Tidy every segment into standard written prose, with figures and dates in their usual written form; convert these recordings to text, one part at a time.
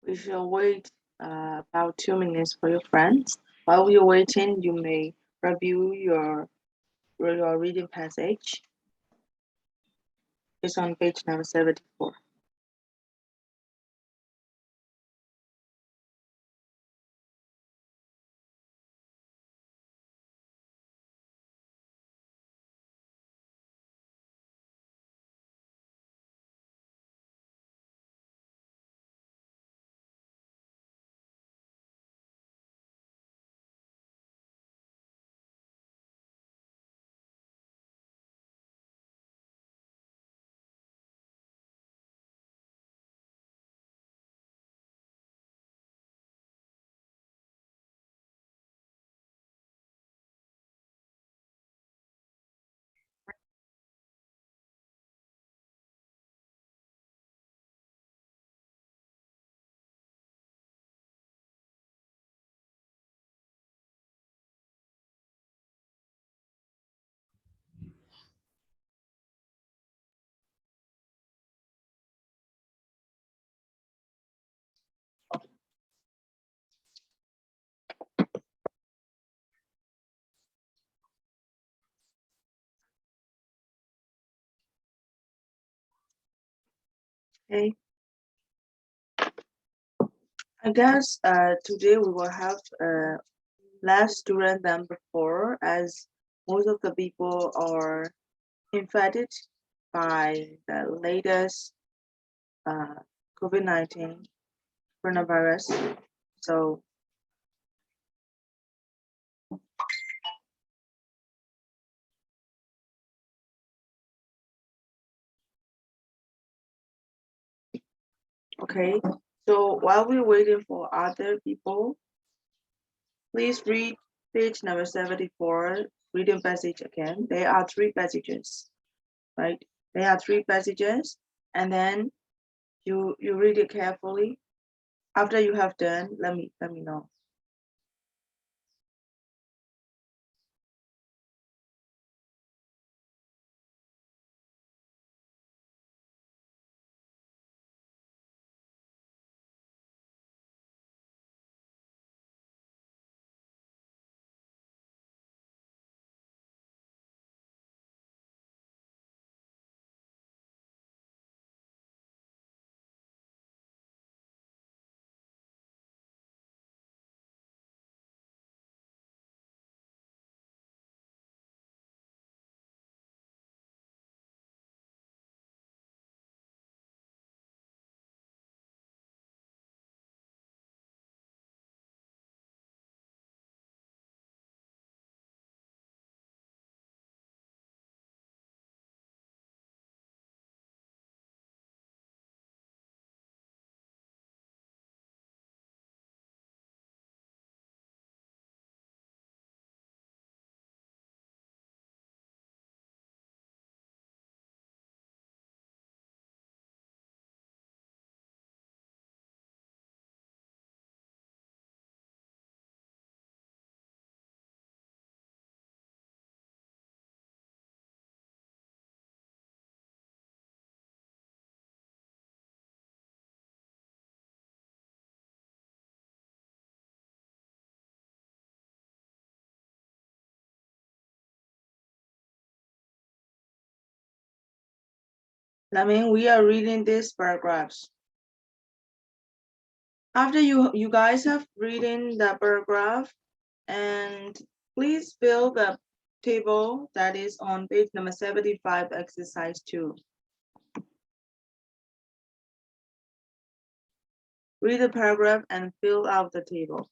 We shall wait about 2 minutes for your friends. While you're waiting, you may review your reading passage. It's on page number 74. Okay. I guess today we will have less students than before, as most of the people are infected by the latest uh, COVID-19 coronavirus. So, okay. So while we're waiting for other people, please read page number 74, reading passage again. There are three passages, right? There are three passages, and then you read it carefully. After you have done, let me know. We are reading these paragraphs. After you guys have reading the paragraph, and please fill the table that is on page number 75, exercise 2. Read the paragraph and fill out the table.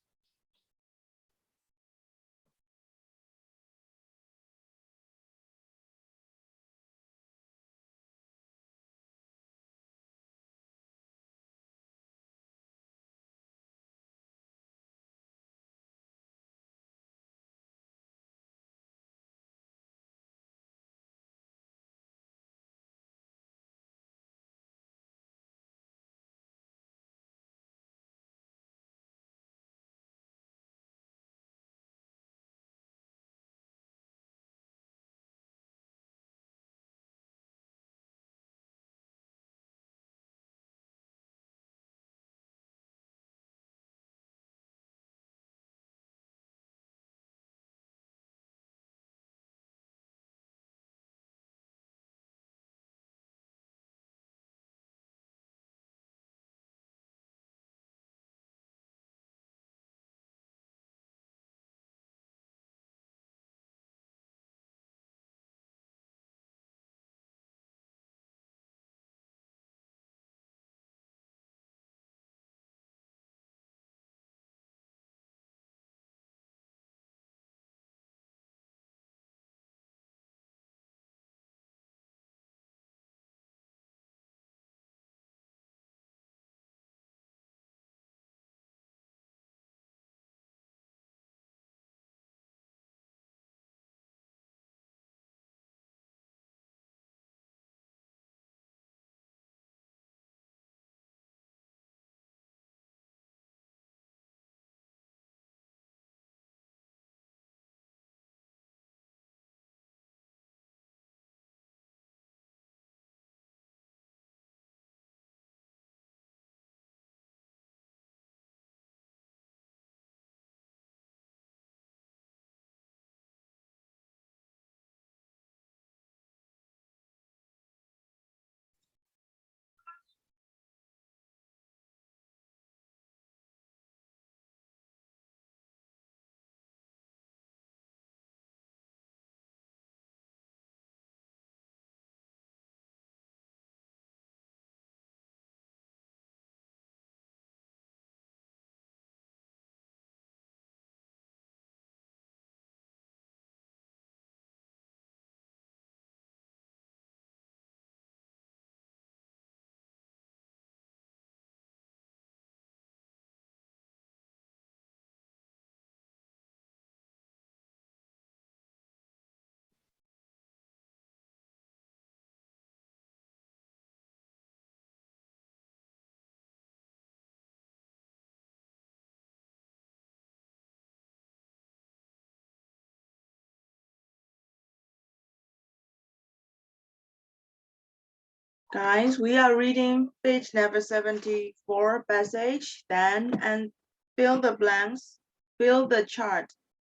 Guys, we are reading page number 74 passage, then, and fill the blanks, fill the chart.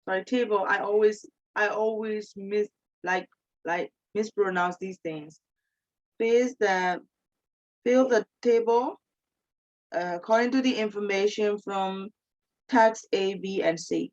Sorry, table. I always mispronounce these things. Fill the table according to the information from text A, B, and C.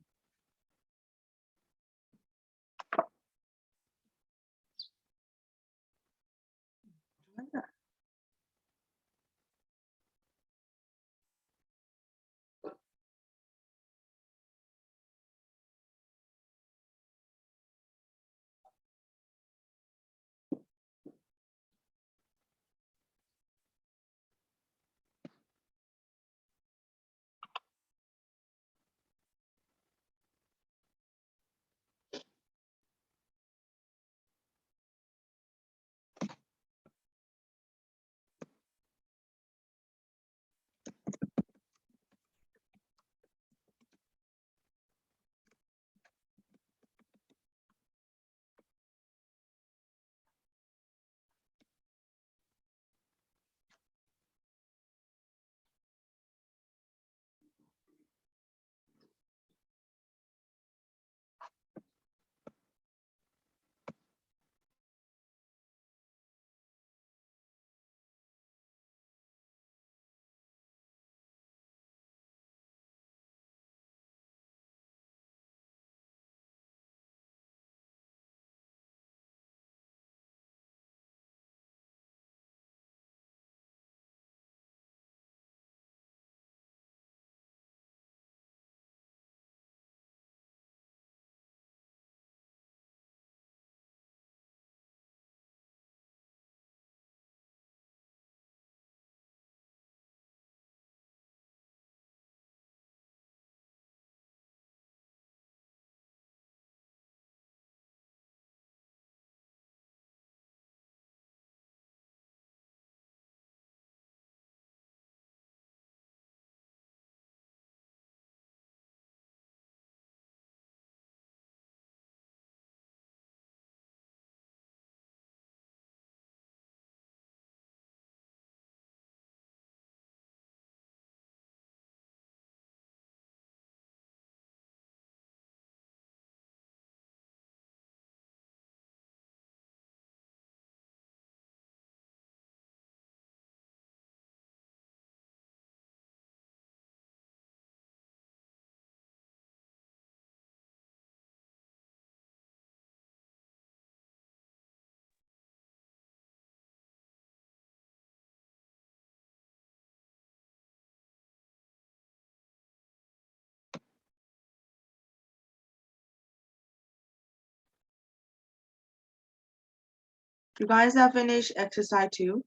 You guys have finished exercise 2?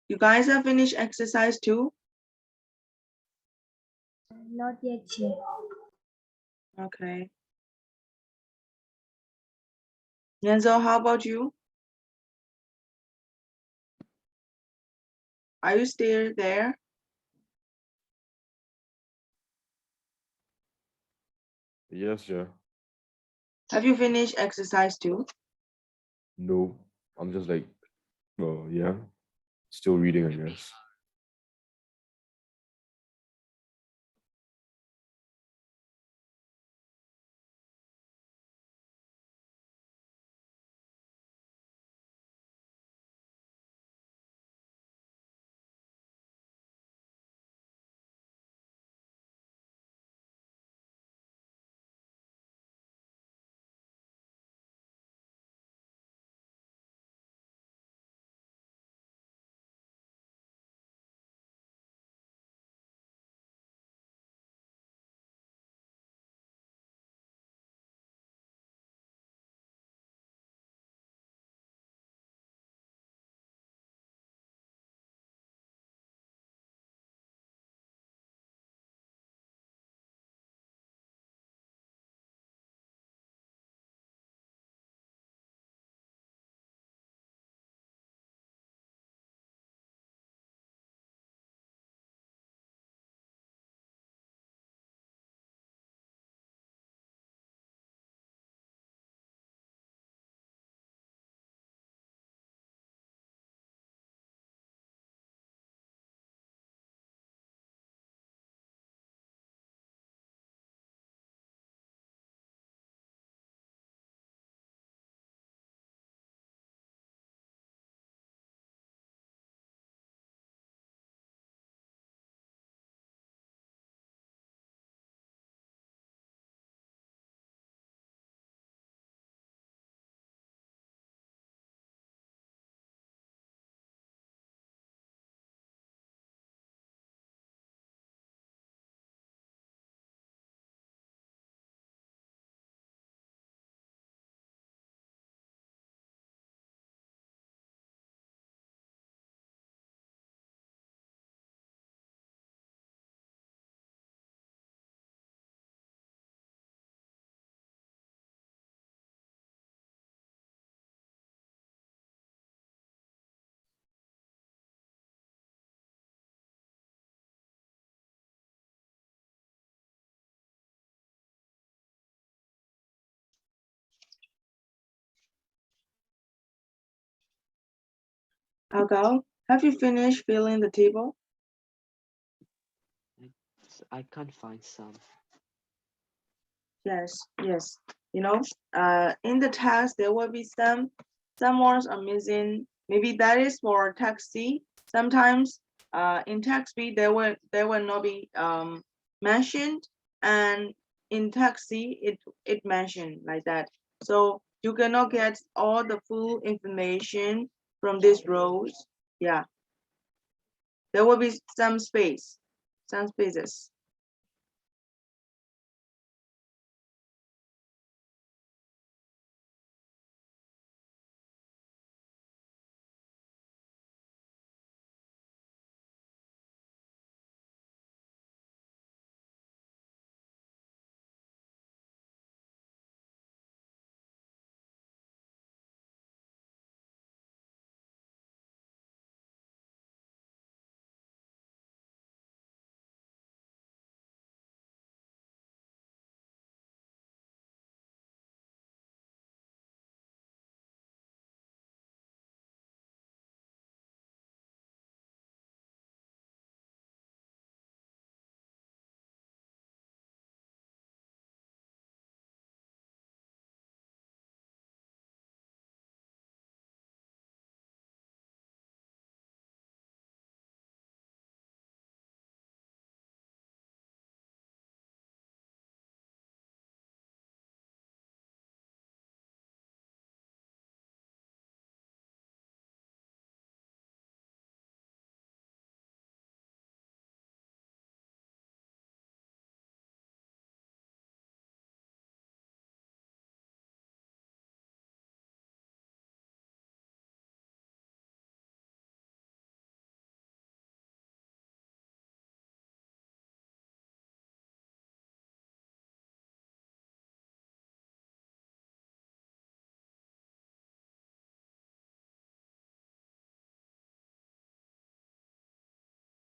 You guys have finished exercise 2? Not yet, Chair. Okay. Yanzo, how about you? Are you still there? Yes, yeah. Have you finished exercise 2? No, I'm just like, yeah, still reading, I guess. Algal, have you finished filling the table? I can't find some. Yes, yes. You know, in the text there will be some words are missing. Maybe that is for text C. Sometimes in text B there will not be mentioned, and in text C it mentioned like that. So you cannot get all the full information from these rows. Yeah. There will be some space, some spaces.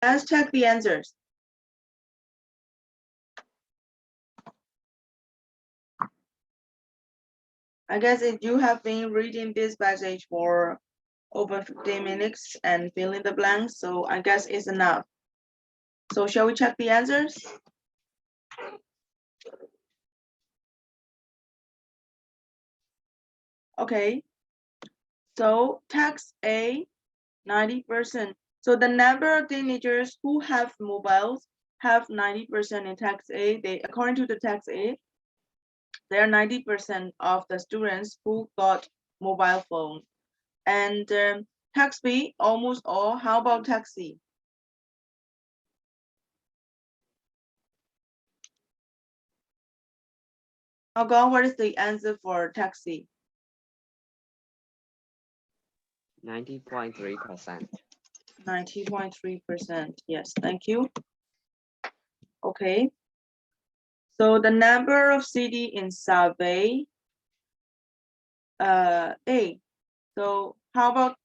Let's check the answers. I guess if you have been reading this passage for over 15 minutes and filling the blanks, so I guess it's enough. So shall we check the answers? Okay. So text A, 90%. So the number of teenagers who have mobiles have 90% in text A. According to the text A, there are 90% of the students who got mobile phone. And text B, almost all. How about text C? Algon, what is the answer for text C? 90.3%. 90.3%. Yes, thank you. Okay. So the number of CD in survey A. So how about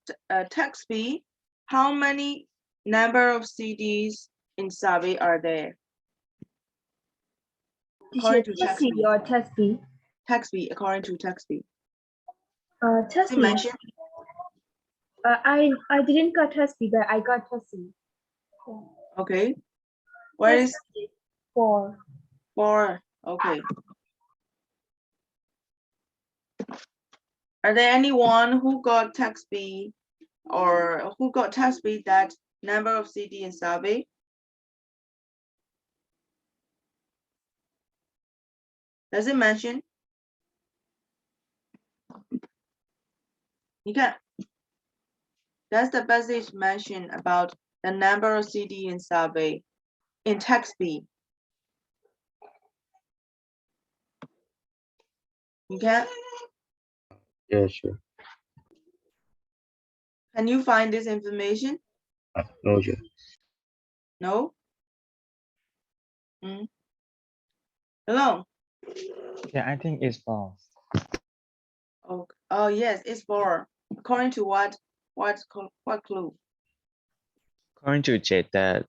text B? How many number of CDs in survey are there? According to Test text C B. or test B? Text B, according to text B. Test Is it B. mentioned? I didn't got test B, but I got test C. Okay. Where is Test C, 4. 4? Okay. Are there anyone who got text B or who got text B that number of CD in survey? Does it mention? You can. Does the passage mention about the number of CD in survey in text B? You can. Yeah, sure. Can you find this information? No, sure. No. Mm. Hello. Yeah, I think it's false. Oh yes, it's 4. According to what clue? According to J, the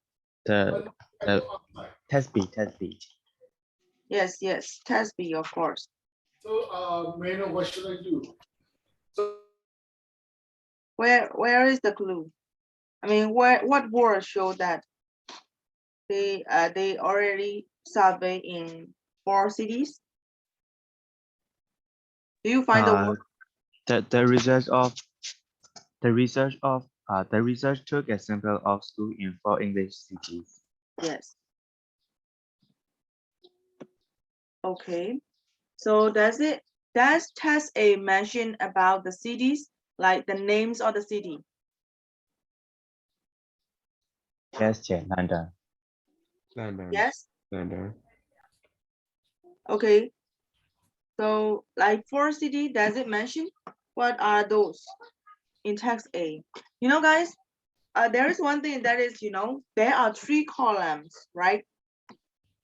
test B. Yes, test B, of course. So, may I know what should I do? So Where is the clue? I mean, what words show that they already survey in 4 cities? Do you find the word? The research took a sample of school in 4 English cities. Yes. Okay. So does test A mention about the cities, like the names of the city? Yes, Chair, London. Yes. London. Okay. So like 4 city, does it mention? What are those in text A? You know, guys, there is one thing that is, there are 3 columns, right?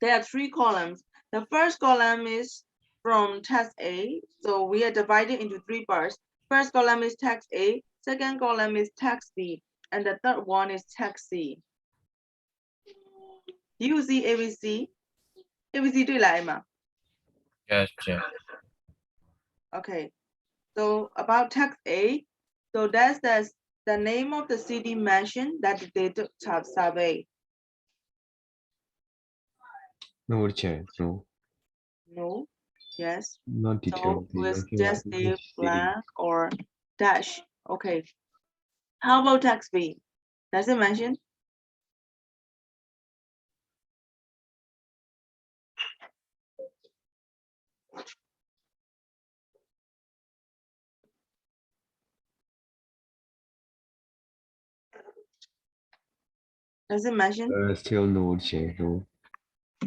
There are 3 columns. The first column is from text A. So we are divided into 3 parts. First column is text A. Second column is text B. And the third one is text C. Do you see ABC? ABC 对来嘛? Yes, Chair. Okay. So about text A, so that's the name of the city mentioned that they took survey. No, Chair. No. No. Yes. Not So detailed. with just a blank or dash. Okay. How about text B? Does it mention? Does it mention? Still no, Chair. No.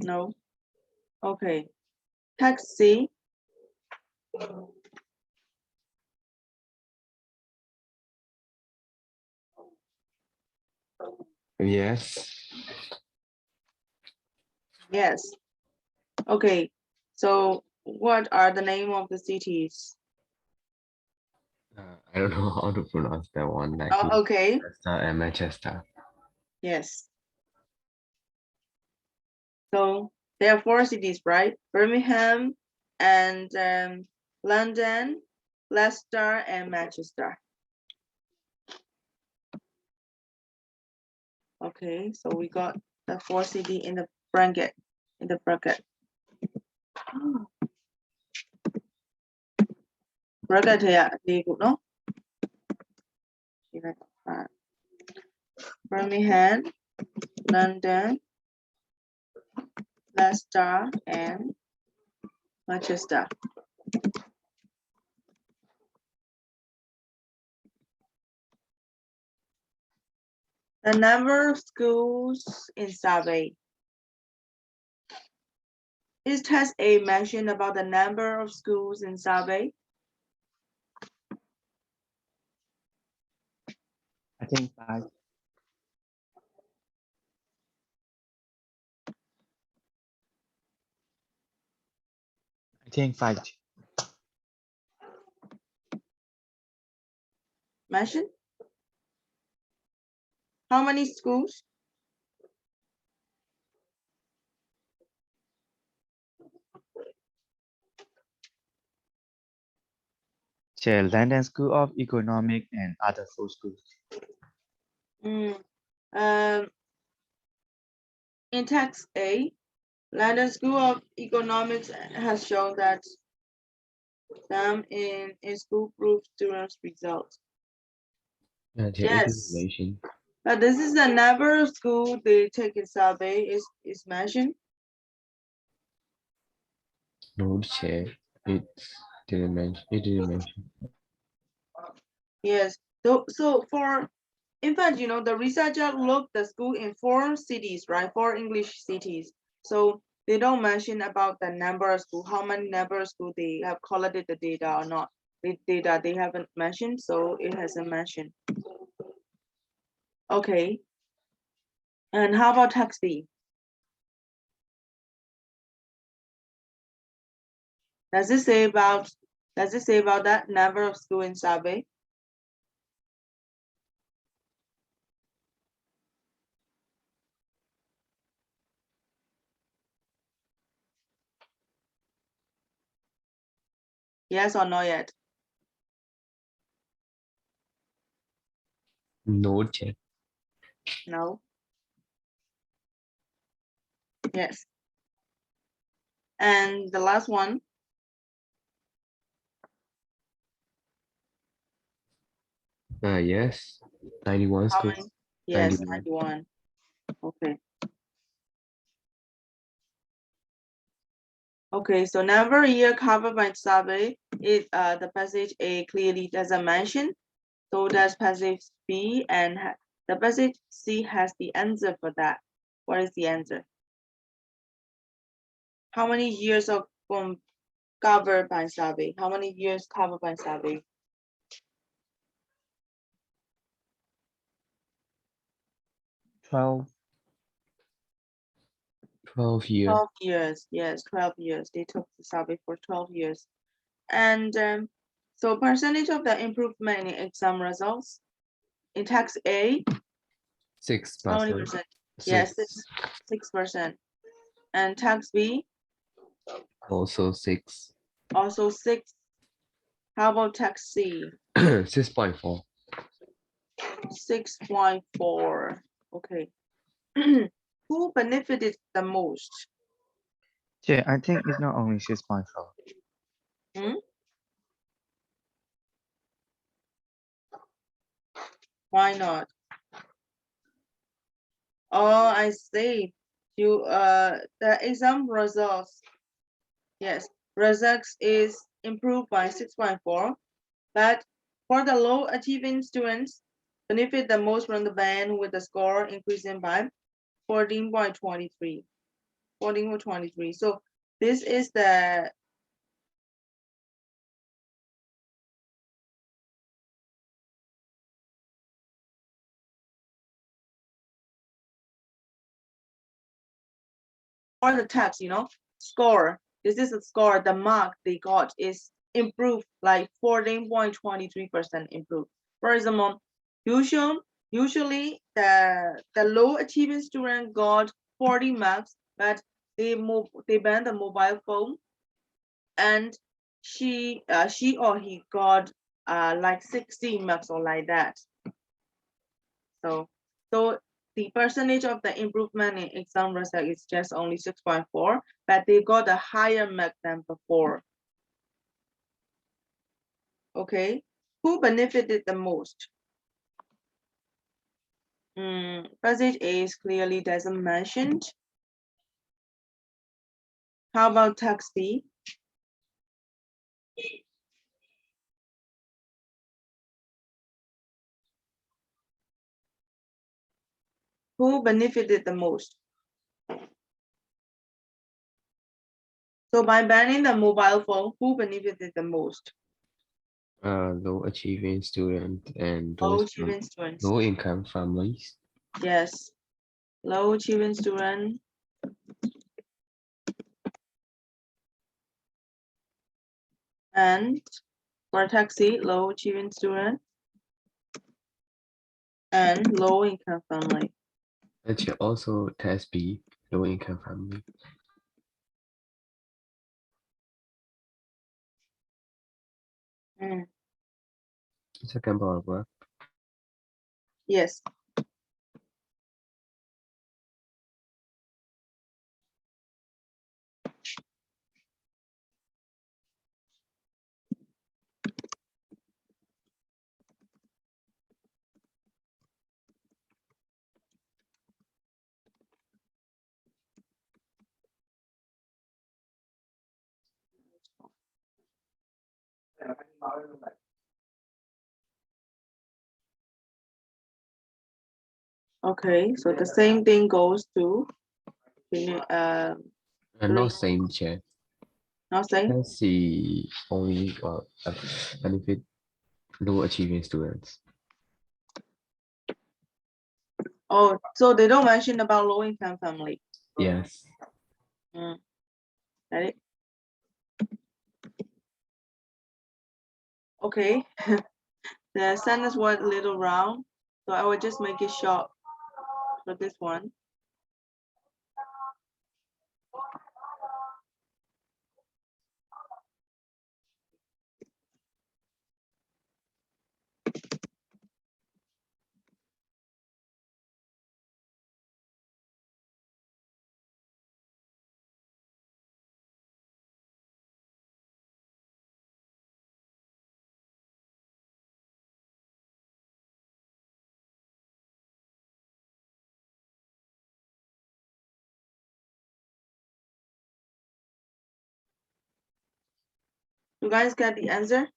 No. Okay. Text C. Yes. Yes. Okay. So what are the name of the cities? I don't know how to pronounce that one. Like Oh, okay. Manchester and Manchester. Yes. So there are 4 cities, right? Birmingham and London, Leicester, and Manchester. Okay, so we got the 4 city in the bracket. Bracket here, no? Birmingham, London, Leicester, and Manchester. The number of schools in survey. Is test A mentioned about the number of schools in survey? I think 5. I think 5. Mentioned? How many schools? Chair, London School of Economic and other 4 schools. In text A, London School of Economics has shown that some in school proof students' results. Yeah, Chair, it is Yes. mentioned. But this is the number of school they take in survey is mentioned. No, Chair. It didn't mention. It didn't mention. Yes. So for, in fact, the researcher looked the school in 4 cities, right? 4 English cities. So they don't mention about the number of school, how many number of school they have collected the data or not. The data they haven't mentioned, so it hasn't mentioned. Okay. And how about text B? Does it say about that number of school in survey? Yes or no yet? No, check. No. Yes. And the last one, Yes. 91 how school. many? Yes, 91. 91. Okay. Okay, so number year covered by survey is the passage A clearly doesn't mention. So does passage B, and the passage C has the answer for that. What is the answer? How many years of covered by survey? How many years covered by survey? 12. 12 years. 12 years. Yes, 12 years. They took the survey for 12 years. And so percentage of the improvement in exam results in tax A, 6%. how many percent? Yes, 6%. And tax B, Also 6. also 6. How about tax C? 6.4. 6.4. Okay. Who benefited the most? Yeah, I think it's not only 6.4. Hmm? Why not? Oh, I see. You the exam results. Yes, results is improved by 6.4, but for the low achieving students, benefit the most from the band with the score increasing by 14.23. 14.23. So this is the or the text, score. This is the score. The mark they got is improved like 14.23% improved. For example, usually the low achieving student got 40 marks, but they banned the mobile phone, and she or he got like 60 marks or like that. So the percentage of the improvement in exam result is just only 6.4, but they got a higher mark than before. Okay, who benefited the most? Passage A is clearly doesn't mentioned. How about text B? Who benefited the most? So by banning the mobile phone, who benefited the most? Low achieving student and Low those achieving students. low income families. Yes, low achieving student. And for taxi, low achieving student and low income family. Actually, also test B, low income family. Second paragraph. Yes. Okay, so the same thing goes to And not same chair. not same. Test C only benefit low achieving students. Oh, so they don't mention about low income family. Yes. Got it? Okay. The sentence was a little round, so I will just make it short for this one. You guys get the answer?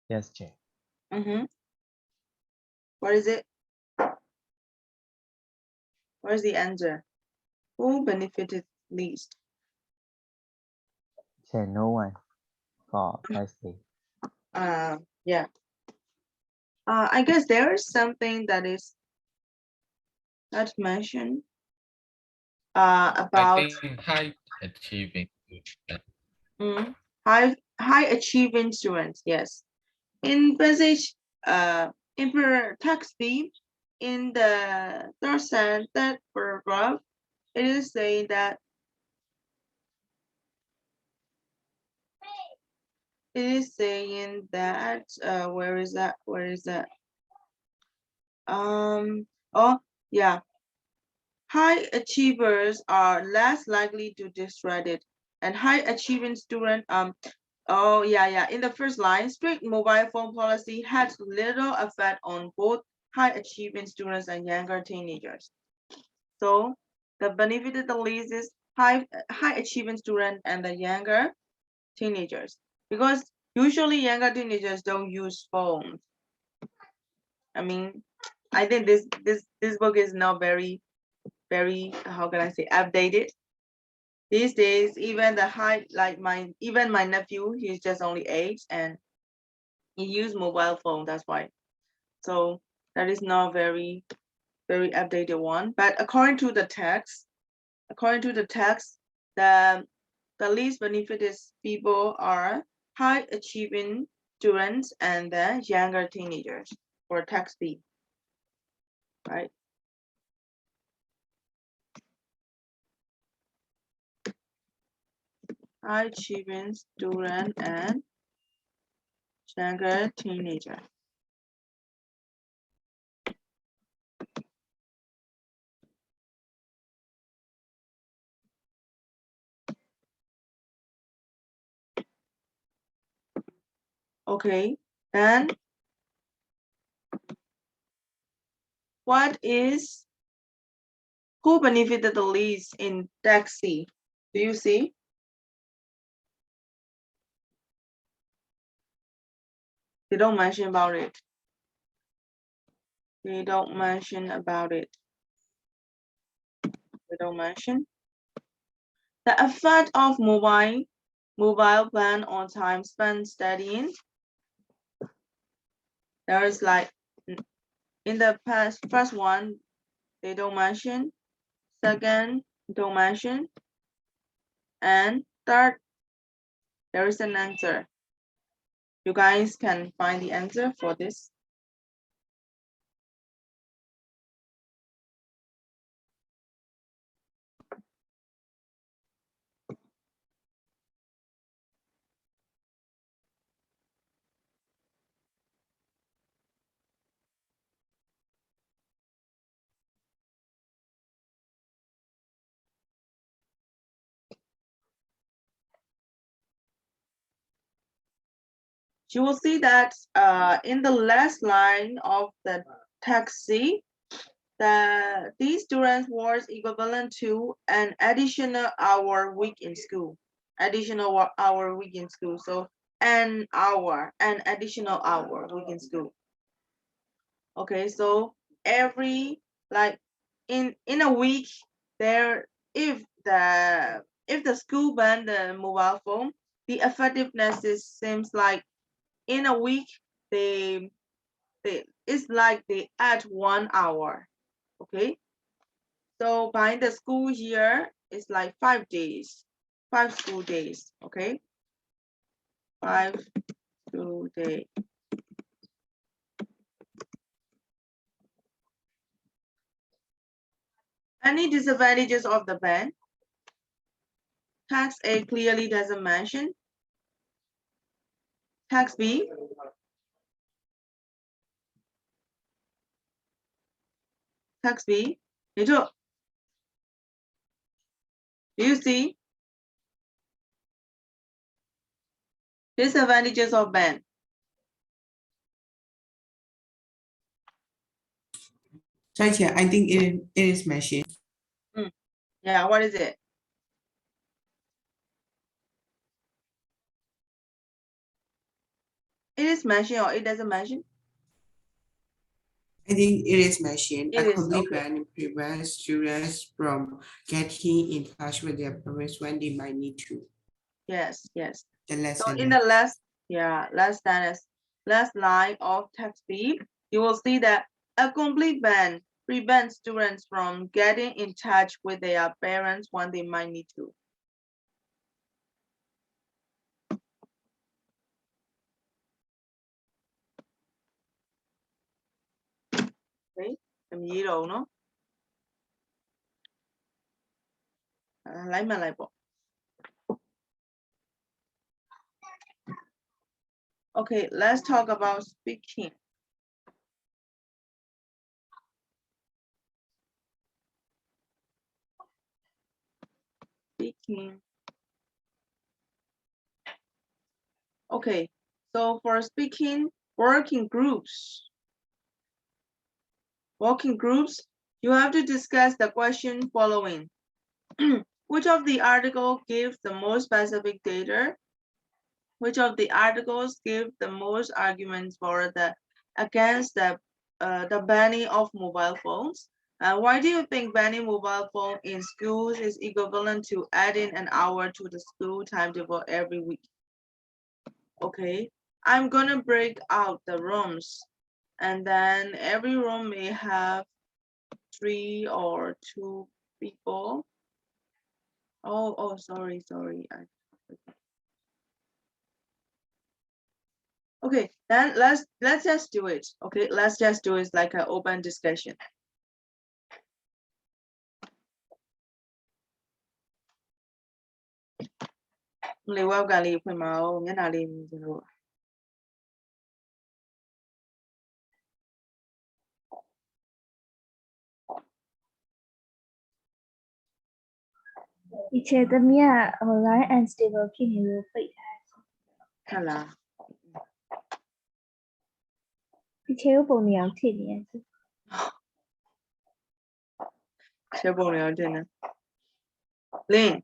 Yes, Jay. Mm-hmm. What is it? What is the answer? Who benefited least? Jay, no one for test B. Yeah. I guess there is something that is not mentioned. About I think high achieving student. high achieving students. Yes. In passage, in text B, in the third paragraph, it is saying that where is that? Where is that? Oh yeah. High achievers are less likely to discredit, and high achieving student oh yeah. In the first line, strict mobile phone policy had little effect on both high achieving students and younger teenagers. So the benefited the least is high achieving student and the younger teenagers, because usually younger teenagers don't use phones. I mean, I think this book is not very, how can I say, updated. These days, even the high, like even my nephew, he's just only 8 and he use mobile phone, that's why. So that is not very, very updated one. But according to the text, the least benefited people are high achieving students and the younger teenagers for text B, right? High achieving student and younger teenager. Okay, then who benefited the least in taxi? Do you see? They don't mention about it. They don't mention about it. They don't mention. The effect of mobile plan on time spent studying. There is like in the first one, they don't mention. Second, don't mention. And third, there is an answer. You guys can find the answer for this. You will see that in the last line of the text C, these students was equivalent to an additional hour week in school. Additional hour week in school. So an additional hour week in school. Okay, so every, like in a week, there, if the school banned the mobile phone, the effectiveness seems like in a week it's like they add 1 hour. Okay, so by the school year it's like 5 days, 5 school days. Okay, 5 school days. Any disadvantages of the ban? Tax A clearly doesn't mention. Tax B. Tax B. Do you see disadvantages of ban? Sorry, Chair, I think it is machine. Yeah, what is it? It is mentioned or it doesn't mention? I think it is machine. It A is, complete okay. ban prevents students from getting in touch with their parents when they might need to. Yes, yes. The less So than in that. the last line of text B, you will see that a complete ban prevents students from getting in touch with their parents when they might need to. Okay, em gì đâu nó. Lấy mà lại bộ. Okay, let's talk about speaking. Speaking. Okay, so for speaking, working groups, you have to discuss the question following. Which of the article gives the most specific data? Which of the articles give the most arguments for the against the banning of mobile phones? Why do you think banning mobile phone in schools is equivalent to adding an hour to the school timetable every week? Okay, I'm gonna break out the rooms, and then every room may have 3 or 2 people. Oh, sorry. Okay, then let's just do it. Okay, let's just do it like an open discussion. Lì qua gà lì phải màu nhớ nào lì rồi. Teacher သမီးကဟို line unstable ဖြစ်နေလို့ပိတ်ထားတယ် Hả là Teacher ကိုပုံနေအောင်ထည့်နေရတယ် chơi bộ này ở trên này. Linh,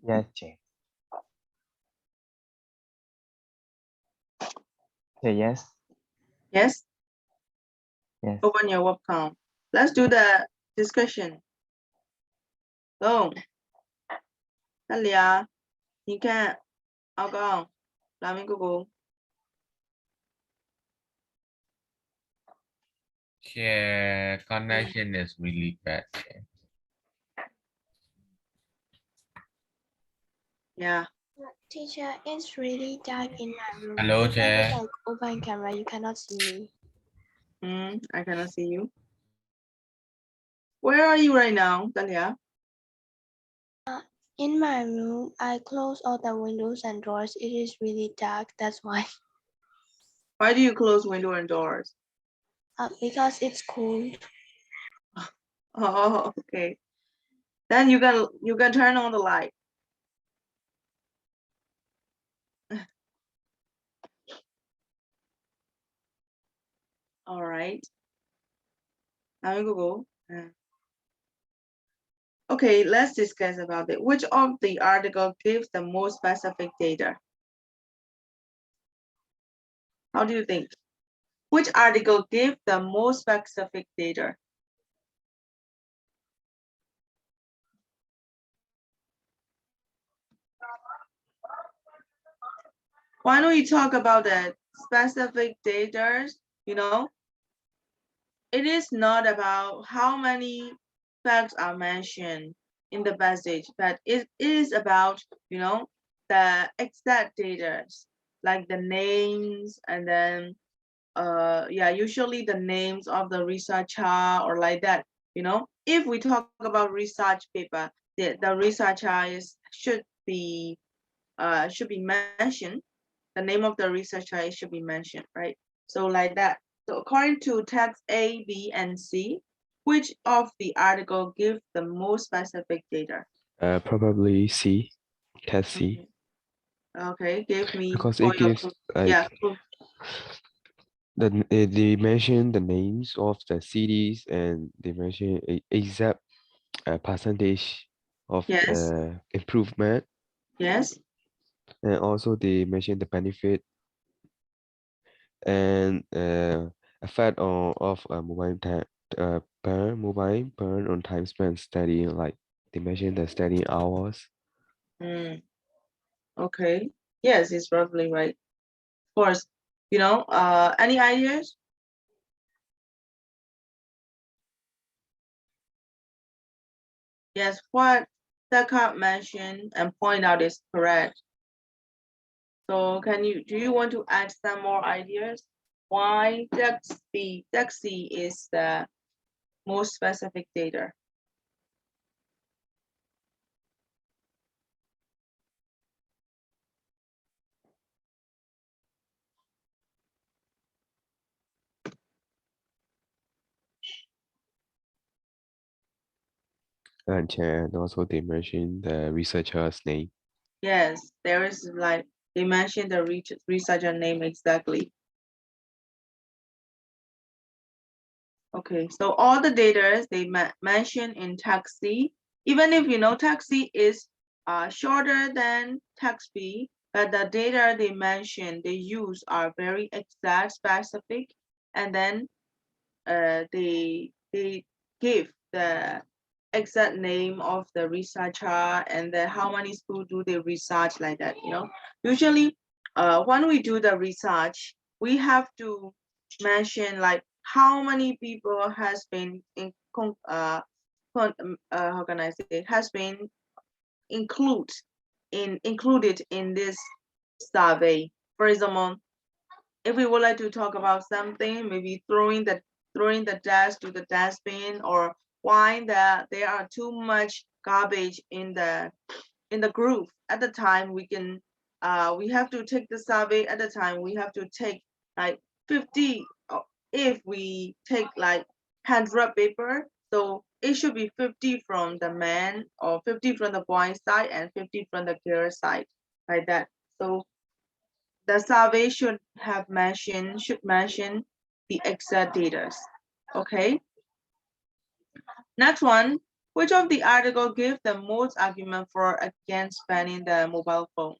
Yes, Chair. Chair, yes. yes, Yes. open your webcam. Let's do the discussion. Go. Talia, you can. I'll go. Làm mình cô. Chair, connection is really bad. Chair. Yeah. Teacher, it's really dark in my room. Hello, Even if Chair. I open camera, you cannot see me. I cannot see you. Where are you right now, Talia? In my room, I close all the windows and doors. It is really dark. That's why. Why do you close window and doors? Because it's cold. Oh, okay. Then you can turn on the light. All right. Now we go. Okay, let's discuss about it. Which of the article gives the most specific data? How do you think? Which article gives the most specific data? Why don't we talk about the specific data? You know, it is not about how many facts are mentioned in the passage, but it is about, you know, the exact data, like the names and then yeah, usually the names of the researcher or like that. You know, if we talk about research paper, the researcher should be mentioned. The name of the researcher should be mentioned, right? So like that. So according to text A, B, and C, which of the article gives the most specific data? Probably C. Test C. Okay, give me Because for it your gives proof. like Yeah, proof. They mention the names of the cities and they mention exact percentage of Yes, improvement, yes. and also they mention the benefit and effect of mobile time per mobile burn on time spent studying, like they mention the studying hours. Mm, okay. Yes, it's roughly right. Of course, any ideas? Yes, what Descartes mentioned and point out is correct. So do you want to add some more ideas? Why DEXC is the most specific data? And also they mention the researcher's name. Yes, there is like they mentioned the researcher name exactly. Okay, so all the data they mention in taxi, even if taxi is shorter than text B, but the data they mention they use are very exact, specific, and then they give the exact name of the researcher and then how many schools do they research like that. Usually when we do the research we have to mention like how many people has been how can I say has been included in this survey. For example, if we would like to talk about something, maybe throwing the desk to the dustbin, or why that there are too much garbage in the group. At the time, we have to take the survey. At the time, we have to take like 50. If we take like 100 paper, so it should be 50 from the man or 50 from the boy side and 50 from the girl side, like that. So the survey should mention the exact data. Okay. Next one, which of the article give the most argument for against banning the mobile phone?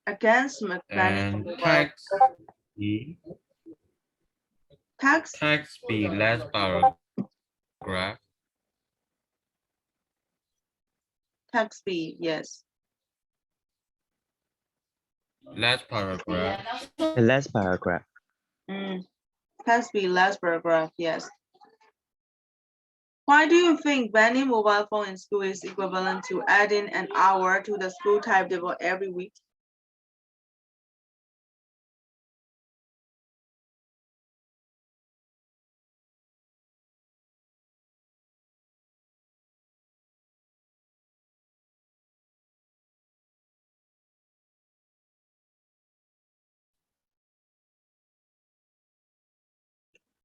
Against banning the And mobile text. text be less paragraph. Text B, yes. Less paragraph. The last paragraph. Text B, less paragraph, yes. Why do you think banning mobile phone in school is equivalent to adding an hour to the school timetable every week?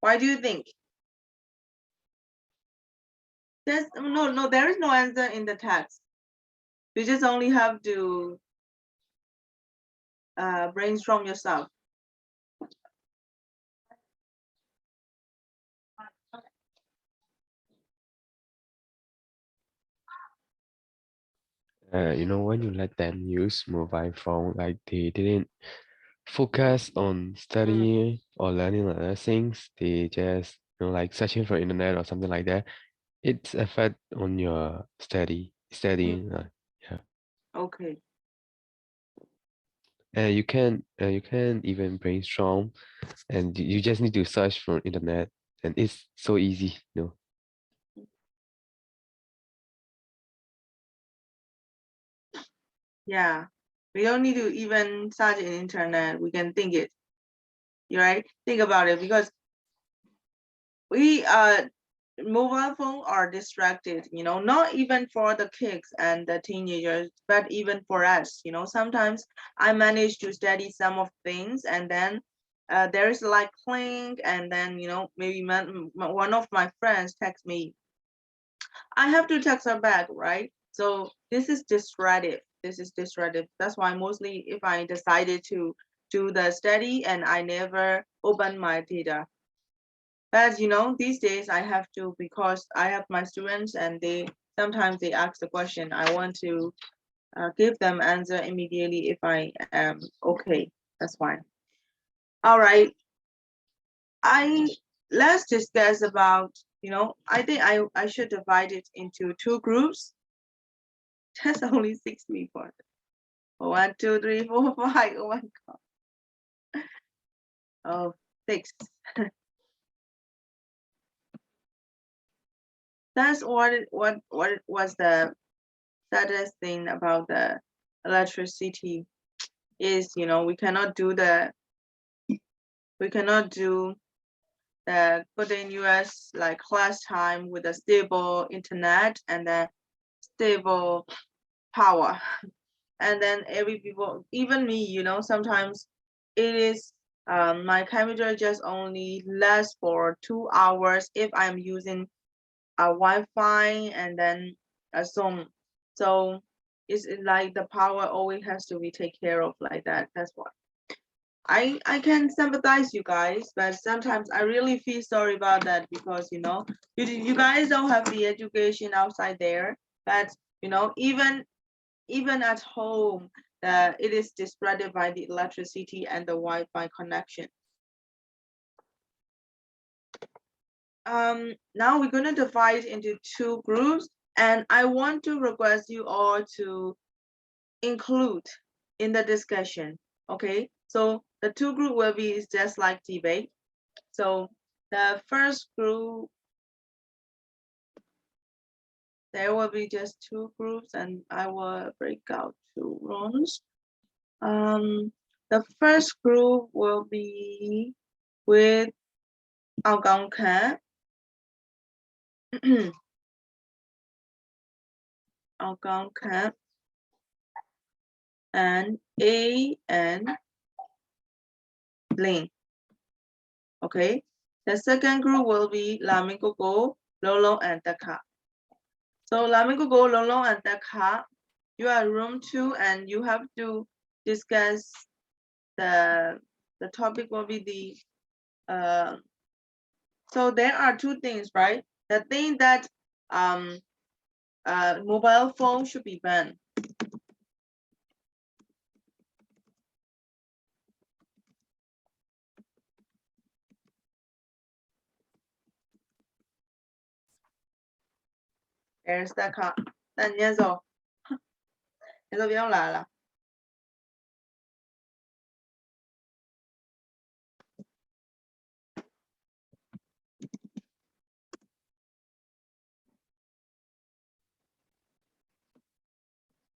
Why do you think? No, there is no answer in the text. You just only have to brainstorm yourself. When you let them use mobile phone, like they didn't focus on studying or learning other things, they just like searching for internet or something like that. It's affect on your studying. Yeah. Okay. You can even brainstorm, and you just need to search for internet, and it's so easy. Yeah. We don't need to even search in internet. We can think it. You're right. Think about it, because we mobile phone are distracted, not even for the kids and the teenagers, but even for us. Sometimes I manage to study some of things and then there is like clink, and then maybe one of my friends text me. I have to text her back, right? So this is distracted. this is disruptive. That's why mostly if I decided to do the study and I never open my data. But you know, these days I have to, because I have my students and sometimes they ask the question. I want to give them answer immediately if I am okay. That's fine. All right. Let's discuss about, you know, I think I should divide it into 2 groups. There's only 6 people. 1, 2, 3, 4, 5. Oh my god. Oh, 6. That's what was the saddest thing about the electricity is, you know, we cannot do the continuous like class time with a stable internet and a stable power. And then every people, even me, you know, sometimes it is my computer just only lasts for 2 hours if I'm using a Wi-Fi and then a Zoom. So it's like the power always has to be taken care of like that. That's why I can sympathize you guys, but sometimes I really feel sorry about that, because you know you guys don't have the education outside there, but you know even at home it is disrupted by the electricity and the Wi-Fi connection. Now we're going to divide into 2 groups, and I want to request you all to include in the discussion. Okay, so the 2 group will be just like debate. So the first group, there will be just 2 groups, and I will break out 2 rooms. The first group will be with Algonquin, Algonquin, and A and Lin. Okay, the second group will be Lamingogo, Lolo, and Daka. So Lamingogo, Lolo, and Daka, you are room 2, and you have to discuss the topic will be the so there are 2 things, right? The thing that mobile phone should be banned. There's the car. 那你先走，你都不用来了。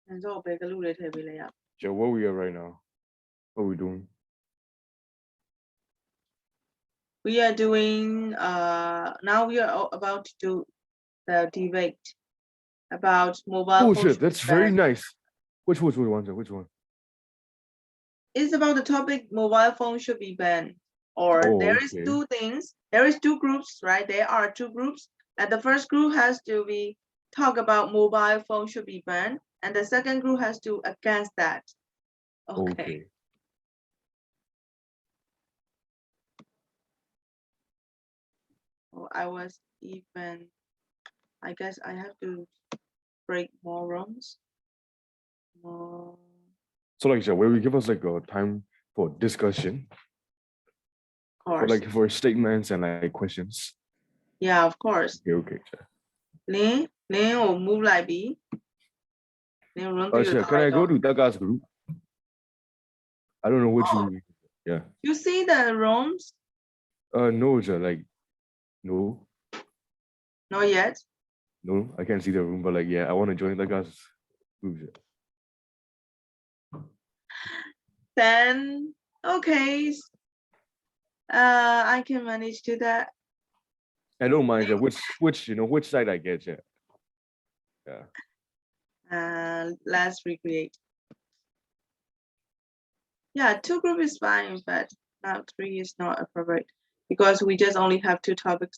你说我俾個 loop 你睇俾你啊。Joe, where we are right now? What are we doing? We are doing now we are about to do the debate about mobile Oh phone shit, that's very ban. nice. Which one? Which one? It's about the topic mobile phone should be banned. Or Oh, there is okay. 2 things. There is 2 groups, right? There are 2 groups. And the first group has to be talk about mobile phone should be banned. And the second group has to against that. Okay. Oh, I guess I have to break more rooms. More. So like, Joe, where we give us like a time for discussion, Of course. for statements and like questions. Yeah, of course. Okay. Lin will move like B. Lin run through Sure. Can I go to Daga's group? I don't know which room. Yeah. You see the rooms? No, sir. Like, no. Not yet. No, I can't see the room, but like, yeah, I want to join Daga's group. Sir. Then okay. I can manage to that. I don't mind, sir. Which side I get, yeah. Yeah. Let's recreate. Yeah, 2 group is fine, but now 3 is not appropriate because we just only have 2 topics.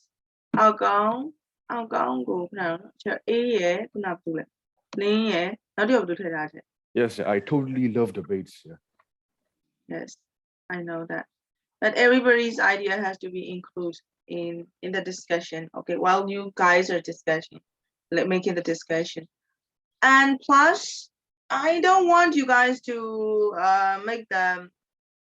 Ao Gong go ခုနက A ရယ်ခုနကဘူးလေ Lin ရယ်နောက်တစ်ယောက်ဘယ်သူထည့်ထားချက် Yes, I totally love debates. Yeah. Yes, I know that. But everybody's idea has to be included in the discussion. Okay, while you guys are discussing, making the discussion. And plus, I don't want you guys to make the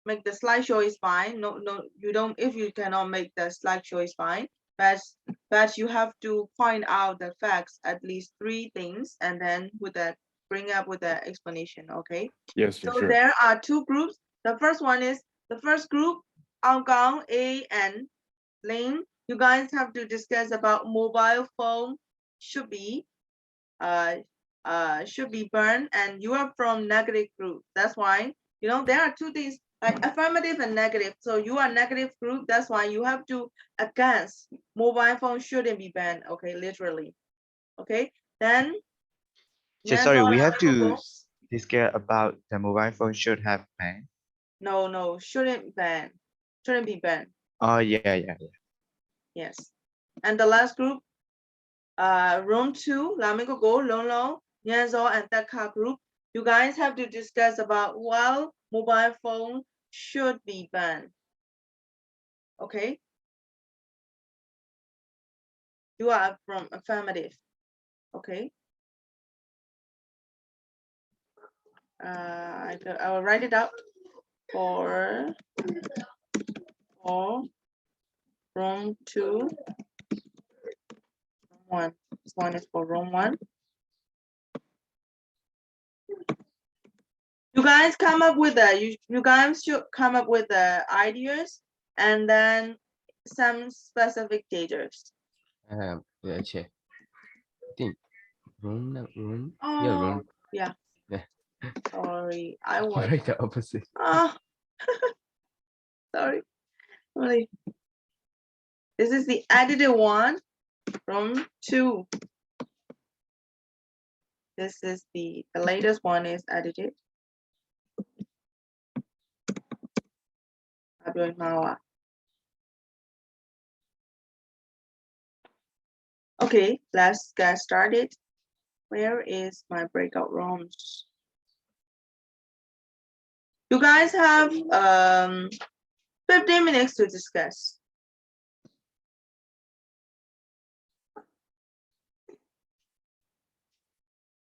slideshow is fine. No, you don't. If you cannot make the slideshow is fine. But you have to point out the facts, at least 3 things, and then bring up with the explanation. Okay. Yes, yeah, So sure. there are 2 groups. The first one is the first group, Algong, A, and Lane. You guys have to discuss about mobile phone should be burned, and you are from negative group. That's why, there are 2 things like affirmative and negative. So you are negative group. That's why you have to against mobile phone shouldn't be banned. Okay, literally. Okay, then. Sorry, we have to go. discuss about the mobile phone should have ban. No, shouldn't be banned. Oh yeah. Yes. And the last group, room 2, Lamigo Go, Lolo, Nyanzo, and Taka group. You guys have to discuss about why mobile phone should be banned. Okay. You are from affirmative. Okay. I will write it out for room 2, 1. This one is for room 1. You guys come up with you guys should come up with the ideas and then some specific data. Yeah, chair. I think room. Yeah, Oh, room. yeah. Yeah. Sorry, I was. Right, the opposite. Sorry. Really. This is the edited one from 2. This is the latest one is edited. Okay, let's get started. Where is my breakout rooms? You guys have 15 minutes to discuss.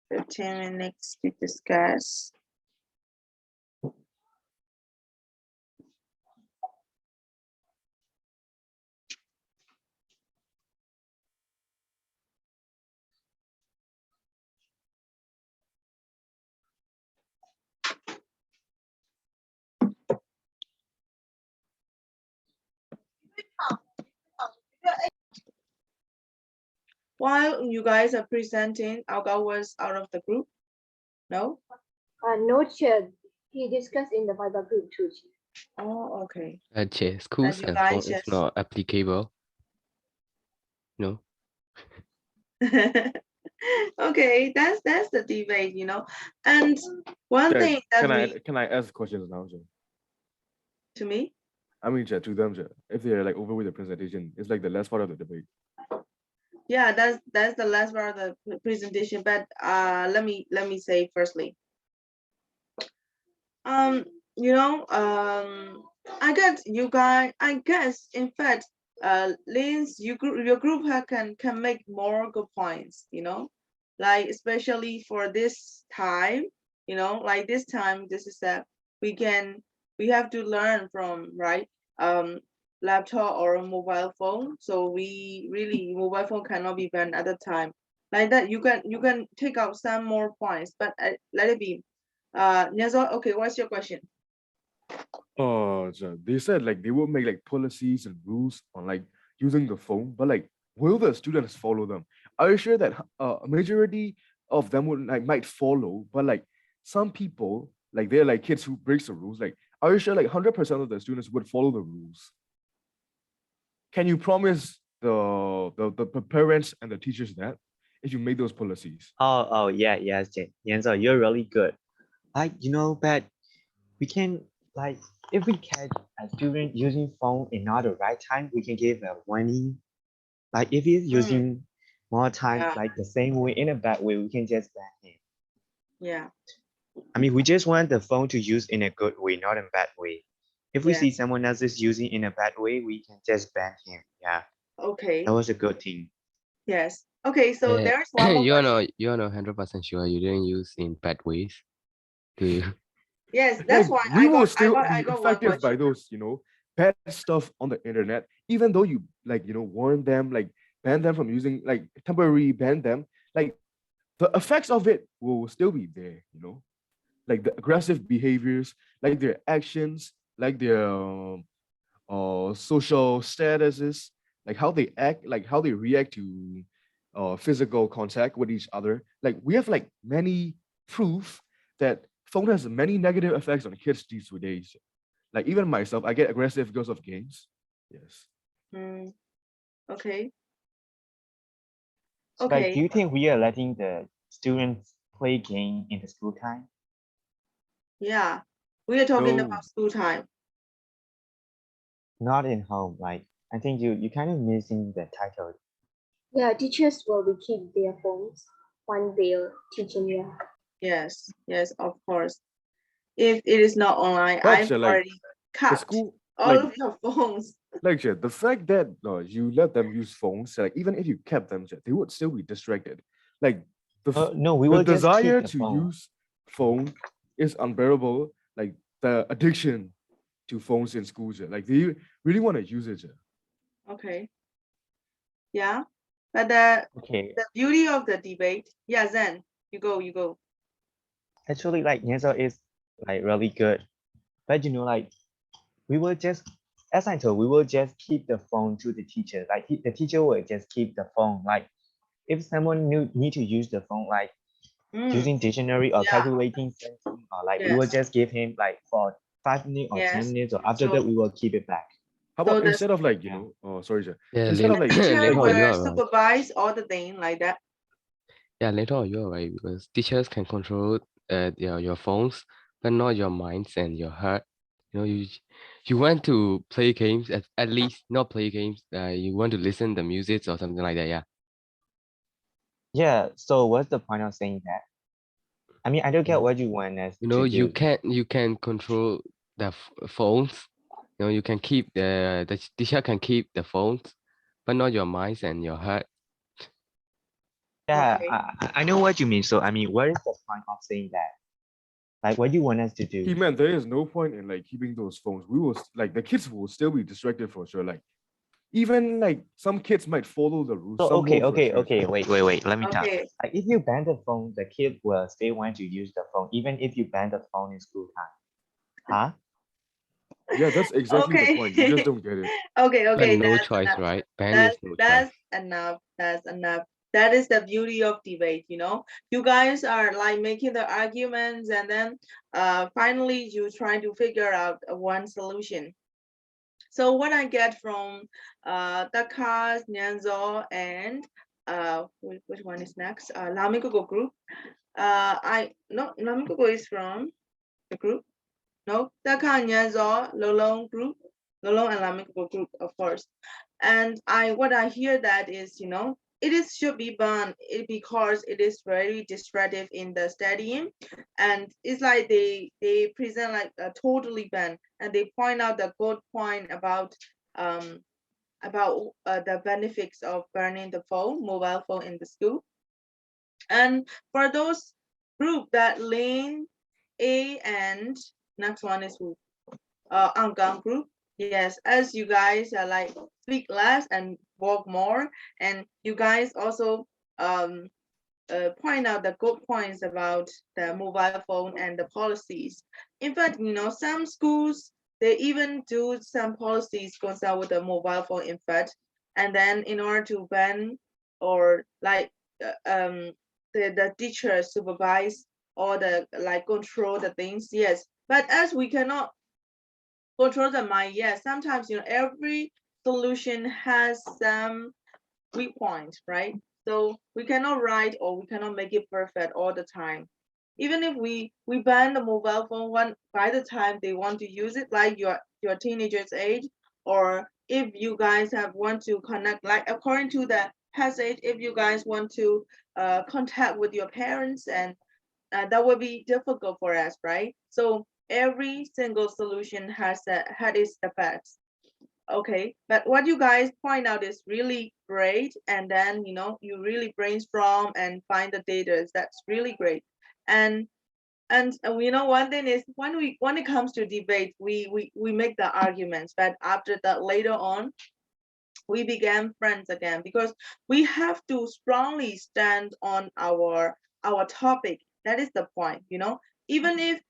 15 minutes to discuss. While you guys are presenting, Alga was out of the group. No? No, Chair. He discussed in the Viber group too. Oh, okay. Chair, schools you and guys phone is just- not applicable. No. Okay, that's the debate, And one Yeah, thing that can I ask questions now, sir? to me, I mean, to them, sir, if they're like over with the presentation, it's like the last part of the debate. yeah, that's the last part of the presentation. But let me say firstly, I guess you guys, in fact, Lynn's your group can make more good points, like especially for this time, like this time, this is that we have to learn from, right, laptop or mobile phone. So we really, mobile phone cannot be banned at the time. Like that, you can take out some more points, but let it be. Nyazo, okay, what's your question? Oh, so they said like they will make like policies and rules on like using the phone, but like will the students follow them? Are you sure that a majority of them would like might follow, but like some people like they're like kids who breaks the rules? Like, are you sure like 100% of the students would follow the rules? Can you promise the parents and the teachers that if you make those policies? Oh yeah, yes, Yanzo, you're really good. Like but we can like if we catch a student using phone in not the right time, we can give a warning. Like if he's using more time, Yeah. like the same way in a bad way, we can just ban him. Yeah. I mean, we just want the phone to use in a good way, not in a bad way. If we see Yes. someone else is using in a bad way, we can just ban him. Yeah, Okay. that was a good thing. Yes. Okay. So Eh, there's one more question. you're not 100% sure you didn't use in bad ways, do you? Yes, that's Like why we will still I be got one effective by question. those, bad stuff on the internet, even though you like, warn them, like ban them from using, like temporarily ban them, like the effects of it will still be there, like the aggressive behaviors, like their actions, like their social statuses, like how they act, like how they react to physical contact with each other. Like we have like many proof that phone has many negative effects on kids these days. Like even myself, I get aggressive because of games. Yes. Mm, okay. So, like, do Okay. you think we are letting the students play game in the school time? Yeah. We are talking No. about school time. Not in home. Like, I think you kind of missing the title. Yeah, teachers will be keep their phones when they're teaching. Yeah. Yes. Yes, of course. If it is not online, But I've like already the cut school, all like of your phones. the fact that you let them use phones, like even if you kept them, they would still be distracted. Like No, we the will just keep desire the to phone. use phone is unbearable. Like the addiction to phones in schools, like they really want to use it. Okay. Yeah. But the Okay, beauty of the debate, yeah, Zen, you go. actually, like Nyanza is like really good, but like we will just, as I told, we will just keep the phone to the teacher. Like the teacher will just keep the phone. Like if someone need to use the phone, like Mm, using dictionary or yeah. calculating something, or like we will Yes. just give him like for 5 minutes or 10 Yes. minutes, or after So that we will keep it back. How so about the instead of like, Yeah. oh sorry, sir. Yeah, Instead of like teacher later on you will are right. supervise all the thing like that. Yeah, later on you are right because teachers can control your phones, but not your minds and your heart. You want to play games at least not play games. You want to listen the music or something like that. Yeah. Yeah. So what's the point of saying that? I mean, I don't get Mm. what you want us You to know, do. you can control the phones. You can keep the teacher can keep the phones, but not your minds and your heart. Yeah, Okay. I know what you mean. So I mean, what is the point of saying that? Like, what do you want us to do? he meant there is no point in like keeping those phones. We will like the kids will still be distracted for sure. Like even like some kids might follow the rules. So Some okay, won't for okay, sure. okay. Wait. Let me talk. Okay. Like, if you ban the phone, the kid will still want to use the phone, even if you ban the phone in school time. Huh? Yeah, that's exactly the point. You just Okay. don't get it. Okay, But okay, no that's choice, enough. right? Ban is no choice. That's enough. That's enough. That is the beauty of debate, You guys are like making the arguments and then finally you try to figure out one solution. So what I get from Takas, Nyanzo, and which one is next? Lamikogo group. Lamikogo is from the group. No, Taka, Nyanzo, Lolong group, Lolong and Lamikogo group, of course. And what I hear that is, it should be banned because it is very distractive in the studying, and it's like they present like a totally ban, and they point out the good point um the benefits of burning the mobile phone in the school. And for those group that lean A and next one is who? Angang group. Yes, as you guys are like speak less and walk more, and you guys also um point out the good points about the mobile phone and the policies. In fact, some schools they even do some policies concerned with the mobile phone. In fact, and then in order to ban or like the teachers supervise or the like control the things. Yes, but as we cannot control the mind, yes, sometimes every solution has some weak point, right? So we cannot write or we cannot make it perfect all the time. Even if we ban the mobile phone one by the time they want to use it, like your teenager's age, or if you guys have want to connect, like according to the passage, if you guys want to contact with your parents and that would be difficult for us, right? So every single solution had its effects. Okay, but what you guys point out is really great, and then you really brainstorm and find the data. That's really great. And one thing is when it comes to debate, we make the arguments, but after that later on we became friends again because we have to strongly stand on our topic. That is the point, even if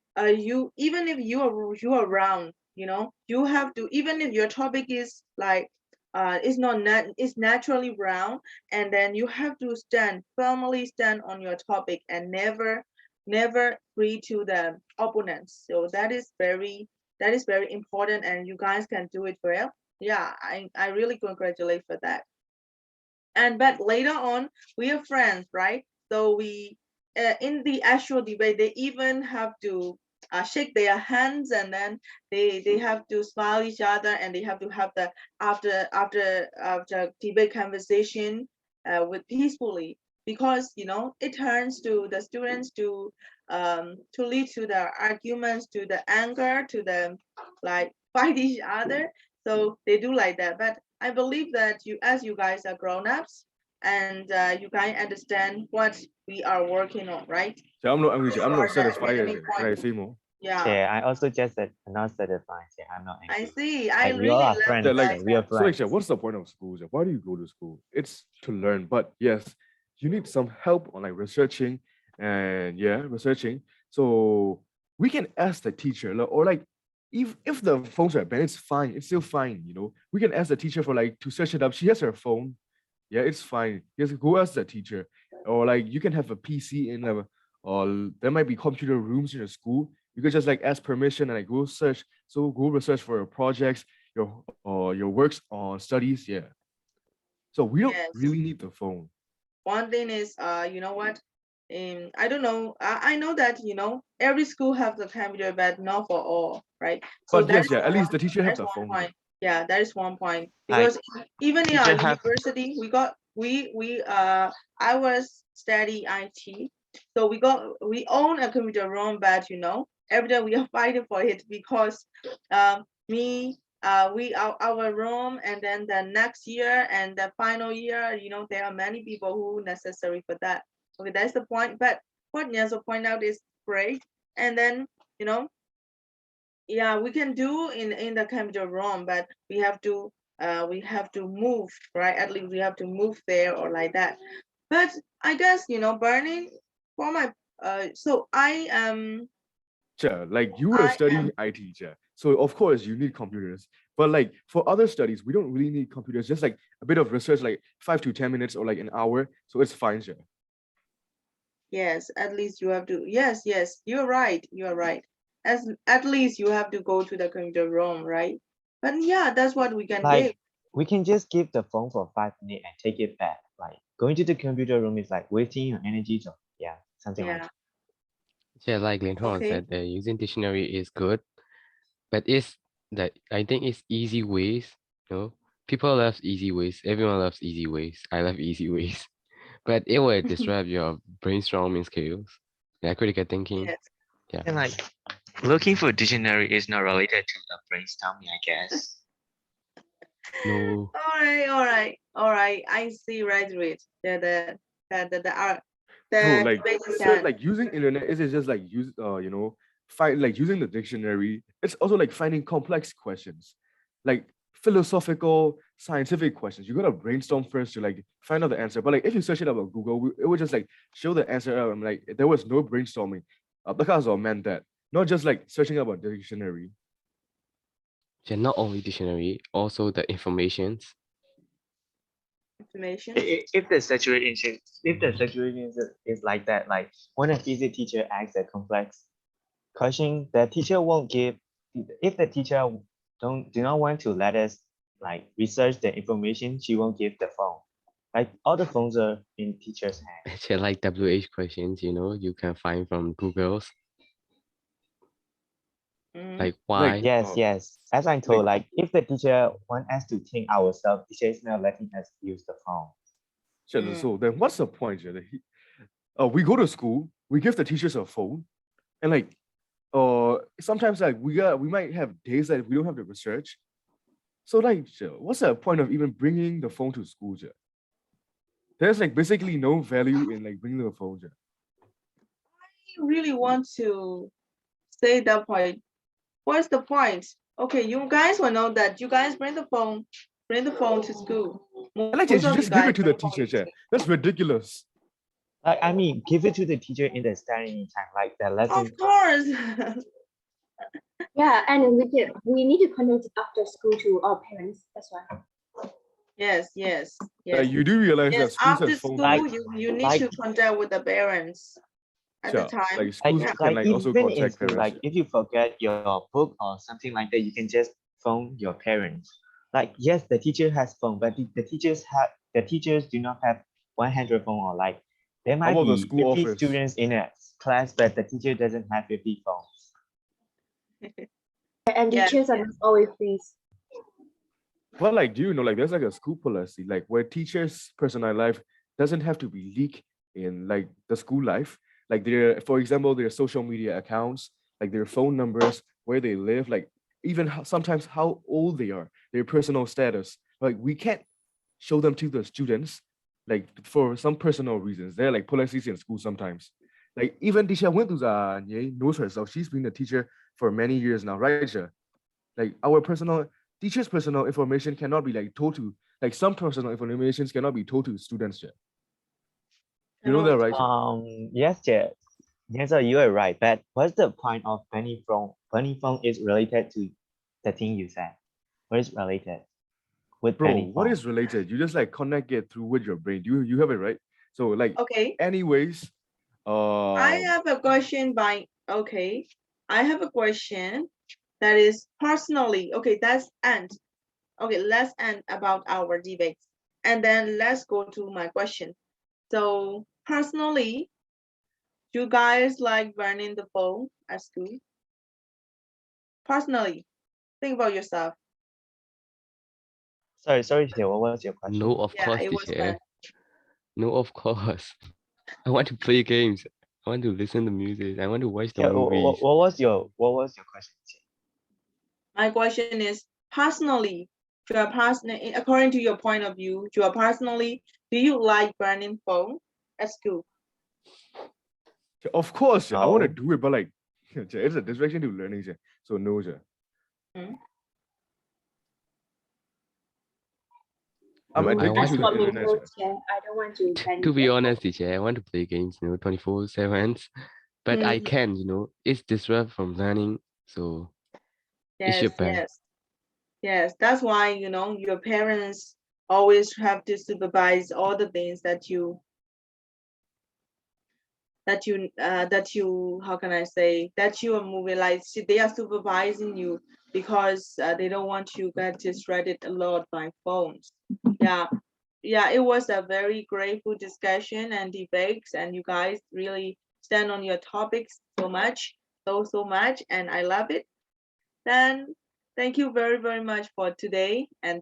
you are around, you have to, even if your topic is like is not is naturally round, and then you have to firmly stand on your topic and never free to the opponents. So that is very important, and you guys can do it well. Yeah, I really congratulate for that. And but later on we are friends, right? So we in the actual debate they even have to shake their hands, and then they have to smile each other, and they have to have the after debate conversation with peacefully, because it turns to the students to lead to the arguments, to the anger, to the like fight each other. So they do like that. But I believe that as you guys are grown-ups, and you guys understand what we are working on, right? So I'm For not the satisfied. academic Can I point. say more? Yeah, Yeah, I also just said I'm not satisfied. Yeah, I'm not I angry. see. I Like we all really are love friends. Yeah, like that. We are so like friends. what's the point of school? Why do you go to school? It's to learn, but yes, you need some help on like researching and researching. So we can ask the teacher or like if the phones are banned, it's fine. It's still fine, We can ask the teacher for like to search it up. She has her phone. Yeah, it's fine. Just go ask the teacher. Or like you can have a PC in a or there might be computer rooms in your school. You could just like ask permission and like go search. So go research for your projects, your works on studies. Yeah. So we don't Yes. really need the phone. One thing is, you know what? I don't know. I know that every school have the computer, but not for all, right? So But yes, at least the teacher have that's the one phone. point. Yeah, that is one point. Like, Because even in our teacher have- university, we I was study IT, so we own a computer room, but every day we are fighting for it because me our room, and then the next year and the final year, there are many people who necessary for that. Okay, that's the point. But what Nyazo point out is great. And then yeah, we can do in the computer room, but we have to move, right? At least we have to move there or like that. But I guess burning for my so Sure, like you were I studying IT, sure. So of course you need computers. But like for other studies, we don't really need computers. Just like a bit of research, like 5 to 10 minutes or like an hour. So it's fine, sure. Yes, at least you have to. Yes, yes, you're right. You're right. As at least you have to go to the computer room, right? But yeah, that's what we can give. like we can just give the phone for 5 minutes and take it back. Like going to the computer room is like wasting your energy. So yeah, something like Yeah. Yeah, like Lincoln Okay. said, using dictionary is good, but it's that I think it's easy ways. People love easy ways. Everyone loves easy ways. I love easy ways, but it will disrupt your brainstorming skills, critical thinking. Yes. Yeah, and like looking for dictionary is not related to the brainstorming, I guess. no, All right. All right. All right. I see right through it. No, The like debate is sir, done. like using internet is it just like find like using the dictionary. It's also like finding complex questions, like philosophical, scientific questions. You gotta brainstorm first to like find out the answer. But like if you search it up on Google, it would just like show the answer out. I'm like there was no brainstorming. Because all meant that, not just like searching up on the dictionary. yeah, not only dictionary, also the informations. Information. If the situation is like that, like when a physics teacher asks a complex question, the teacher won't give. If the teacher do not want to let us like research the information, she won't give the phone. Like all the phones are in teacher's hand. Actually, like WH questions, you can find from Google's. Mhm. Like why? Like Yes. As I'm told, like if the teacher want us to think ourselves, teacher is not letting us use the phone. So then what's the point? We go to school we give the teachers a phone, and like sometimes like we might have days that we don't have the research. So like what's the point of even bringing the phone to school? There's like basically no value in like bringing the phone. I really want to say that point. What's the point? Okay, you guys will know that you guys bring the phone to school. Like Most you of just give guys it to the bring phone teacher. to That's ridiculous. Like, I mean, give it to the teacher in the study time, like the lesson. Of course. Yeah, and we need to connect it after school to our parents. That's why. Yes. You do realize that Yes, schools after have phone. school, you need like- to contact with the parents at the time. Like schools can like also even in contact school, parents. like if you forget your book or something like that, you can just phone your parents. Like, yes, the teacher has phone, but the teachers do not have 100 phone, or like there might about the be school 50 office? students in a class, but the teacher doesn't have 50 phones. And Yeah, teachers are not always pleased. Well, like, do you know, like, there's like a school policy, like, where teachers' personal life doesn't have to be leaked in like the school life. Like, for example, their social media accounts, like their phone numbers, where they live, like even sometimes how old they are, their personal status. Like, we can't show them to the students, like for some personal reasons. There are like policies in school sometimes. Like even teacher Thuzar knows herself. She's been a teacher for many years now, right? Sir? Like our teachers' personal information cannot be like told to, like some personal information cannot be told to students. Sir. You know that, right? Sir? Yes, Jay. Yes, sir, you are right. But what's the point of burning phone? Burning phone is related to the thing you said. What is related with Bro, burning what phone? is related? You just like connect it through with your brain. You have it, right? So like okay. anyways, I have a question I have a question that is personally, okay, that's end. Okay, let's end about our debates. And then let's go to my question. So personally, you guys like burning the phone at school? Personally, think about yourself. Sorry, Jay, what was your question? No, of Yeah, course, it was teacher. bad. No, of course. I want to play games. I want to listen to music. I want to watch the Yeah, movies. what was your question, Jay? My question is personally, according to your point of view, you are personally, do you like burning phone at school? Of course, I want to No. do it, but like it's a distraction to learning. So no, sir. I'm No, I addicted want to to the For me, internet. no, Sir. teacher, I don't want to plan To be it. honest, teacher, I want to play games, 24/7. But I can, it's disrupt from learning. So it's your bad. Yes. That's why, your parents always have to supervise all the things that you how can I say, that you are moving, like they are supervising you because they don't want you get distracted a lot by phones. Yeah, it was a very grateful discussion and debates, and you guys really stand on your topics so much, so much, and I love it. Then thank you very, very much for today and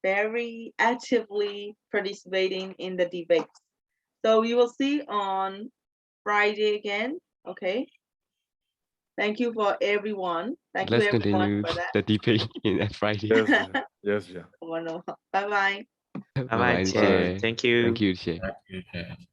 very actively participating in the debates. So we will see on Friday again. Okay. Thank you for everyone. Thank you Let's everyone continue for that. the debate in Friday. Yes, yeah. Bye bye. Bye-bye, Bye-bye, Jay. teacher. Thank you. Thank you, teacher. Okay.